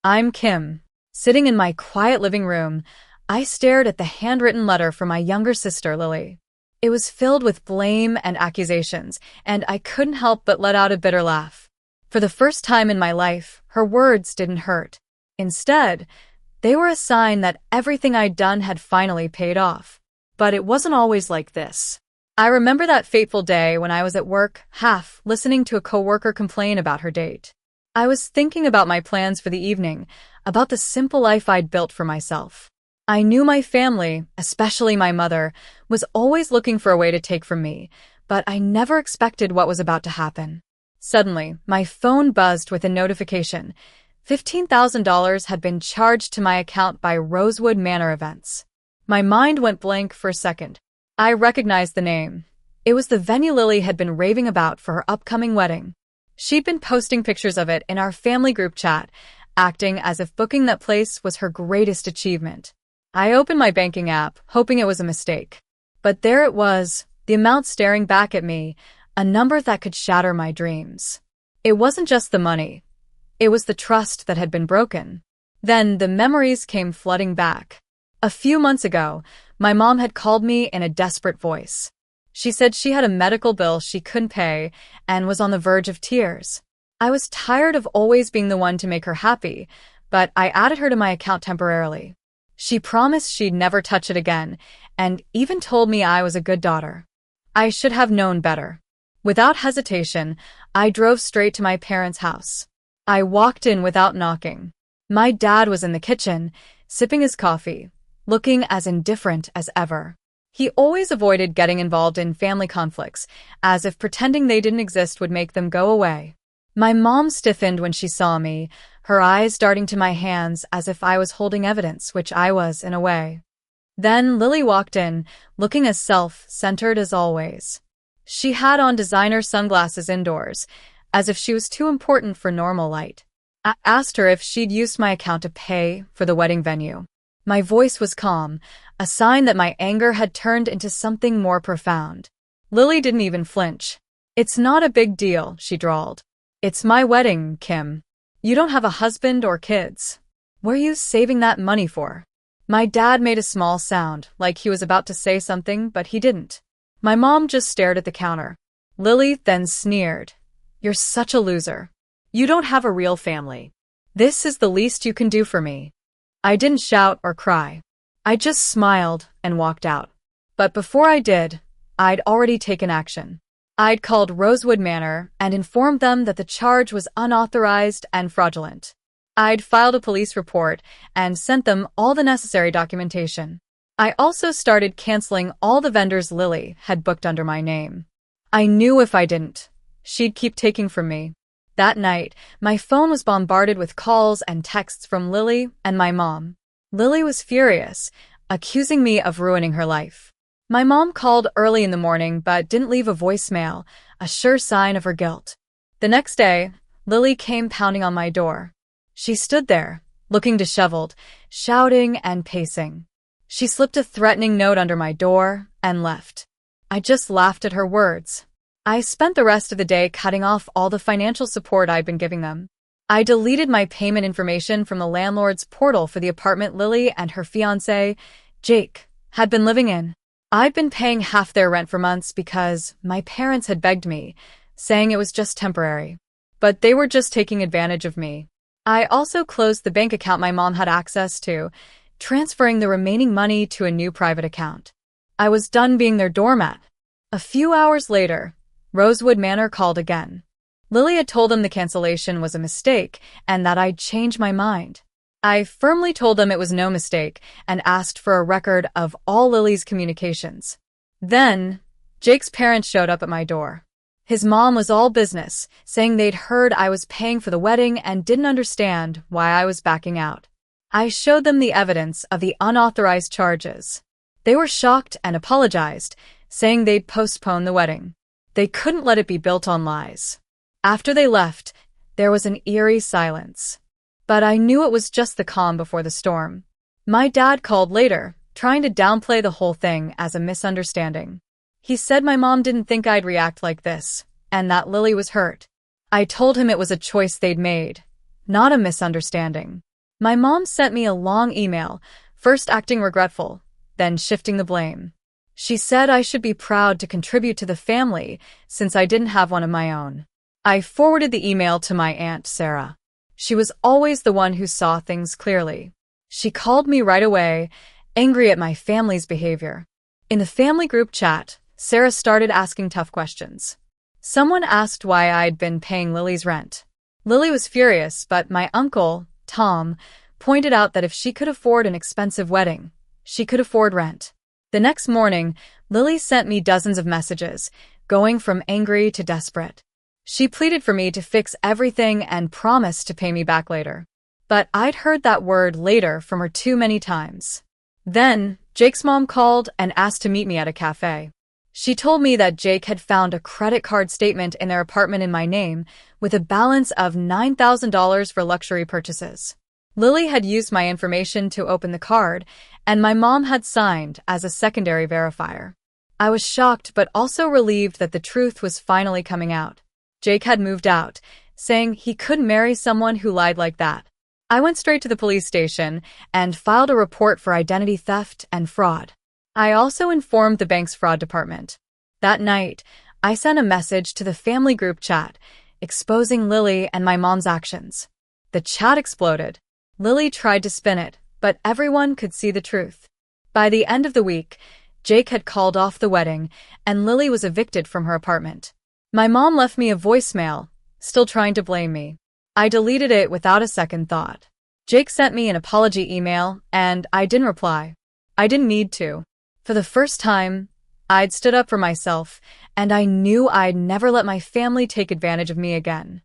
I'm Kim. Sitting in my quiet living room, I stared at the handwritten letter from my younger sister, Lily. It was filled with blame and accusations, and I couldn't help but let out a bitter laugh. For the first time in my life, her words didn't hurt. Instead, they were a sign that everything I'd done had finally paid off. But it wasn't always like this. I remember that fateful day when I was at work, half listening to a coworker complain about her date. I was thinking about my plans for the evening, about the simple life I'd built for myself. I knew my family, especially my mother, was always looking for a way to take from me, but I never expected what was about to happen. Suddenly, my phone buzzed with a notification. $15,000 had been charged to my account by Rosewood Manor Events. My mind went blank for a second. I recognized the name. It was the venue Lily had been raving about for her upcoming wedding. She'd been posting pictures of it in our family group chat, acting as if booking that place was her greatest achievement. I opened my banking app, hoping it was a mistake. But there it was, the amount staring back at me, a number that could shatter my dreams. It wasn't just the money. It was the trust that had been broken. Then the memories came flooding back. A few months ago, my mom had called me in a desperate voice. She said she had a medical bill she couldn't pay and was on the verge of tears. I was tired of always being the one to make her happy, but I added her to my account temporarily. She promised she'd never touch it again, and even told me I was a good daughter. I should have known better. Without hesitation, I drove straight to my parents' house. I walked in without knocking. My dad was in the kitchen, sipping his coffee, looking as indifferent as ever. He always avoided getting involved in family conflicts, as if pretending they didn't exist would make them go away. My mom stiffened when she saw me, her eyes darting to my hands as if I was holding evidence, which I was in a way. Then Lily walked in, looking as self-centered as always. She had on designer sunglasses indoors, as if she was too important for normal light. I asked her if she'd used my account to pay for the wedding venue. My voice was calm, a sign that my anger had turned into something more profound. Lily didn't even flinch. "It's not a big deal," she drawled. "It's my wedding, Kim. You don't have a husband or kids. What are you saving that money for?" My dad made a small sound, like he was about to say something, but he didn't. My mom just stared at the counter. Lily then sneered. "You're such a loser. You don't have a real family. This is the least you can do for me." I didn't shout or cry. I just smiled and walked out. But before I did, I'd already taken action. I'd called Rosewood Manor and informed them that the charge was unauthorized and fraudulent. I'd filed a police report and sent them all the necessary documentation. I also started canceling all the vendors Lily had booked under my name. I knew if I didn't, she'd keep taking from me. That night, my phone was bombarded with calls and texts from Lily and my mom. Lily was furious, accusing me of ruining her life. My mom called early in the morning but didn't leave a voicemail, a sure sign of her guilt. The next day, Lily came pounding on my door. She stood there, looking disheveled, shouting and pacing. She slipped a threatening note under my door and left. I just laughed at her words. I spent the rest of the day cutting off all the financial support I'd been giving them. I deleted my payment information from the landlord's portal for the apartment Lily and her fiancé, Jake, had been living in. I'd been paying half their rent for months because my parents had begged me, saying it was just temporary. But they were just taking advantage of me. I also closed the bank account my mom had access to, transferring the remaining money to a new private account. I was done being their doormat. A few hours later, Rosewood Manor called again. Lily had told them the cancellation was a mistake and that I'd changed my mind. I firmly told them it was no mistake and asked for a record of all Lily's communications. Then, Jake's parents showed up at my door. His mom was all business, saying they'd heard I was paying for the wedding and didn't understand why I was backing out. I showed them the evidence of the unauthorized charges. They were shocked and apologized, saying they'd postpone the wedding. They couldn't let it be built on lies. After they left, there was an eerie silence. But I knew it was just the calm before the storm. My dad called later, trying to downplay the whole thing as a misunderstanding. He said my mom didn't think I'd react like this, and that Lily was hurt. I told him it was a choice they'd made, not a misunderstanding. My mom sent me a long email, first acting regretful, then shifting the blame. She said I should be proud to contribute to the family since I didn't have one of my own. I forwarded the email to my Aunt Sarah. She was always the one who saw things clearly. She called me right away, angry at my family's behavior. In the family group chat, Sarah started asking tough questions. Someone asked why I'd been paying Lily's rent. Lily was furious, but my uncle, Tom, pointed out that if she could afford an expensive wedding, she could afford rent. The next morning, Lily sent me dozens of messages, going from angry to desperate. She pleaded for me to fix everything and promised to pay me back later. But I'd heard that word later from her too many times. Then, Jake's mom called and asked to meet me at a cafe. She told me that Jake had found a credit card statement in their apartment in my name with a balance of $9,000 for luxury purchases. Lily had used my information to open the card, and my mom had signed as a secondary verifier. I was shocked but also relieved that the truth was finally coming out. Jake had moved out, saying he couldn't marry someone who lied like that. I went straight to the police station and filed a report for identity theft and fraud. I also informed the bank's fraud department. That night, I sent a message to the family group chat, exposing Lily and my mom's actions. The chat exploded. Lily tried to spin it, but everyone could see the truth. By the end of the week, Jake had called off the wedding, and Lily was evicted from her apartment. My mom left me a voicemail, still trying to blame me. I deleted it without a second thought. Jake sent me an apology email, and I didn't reply. I didn't need to. For the first time, I'd stood up for myself, and I knew I'd never let my family take advantage of me again.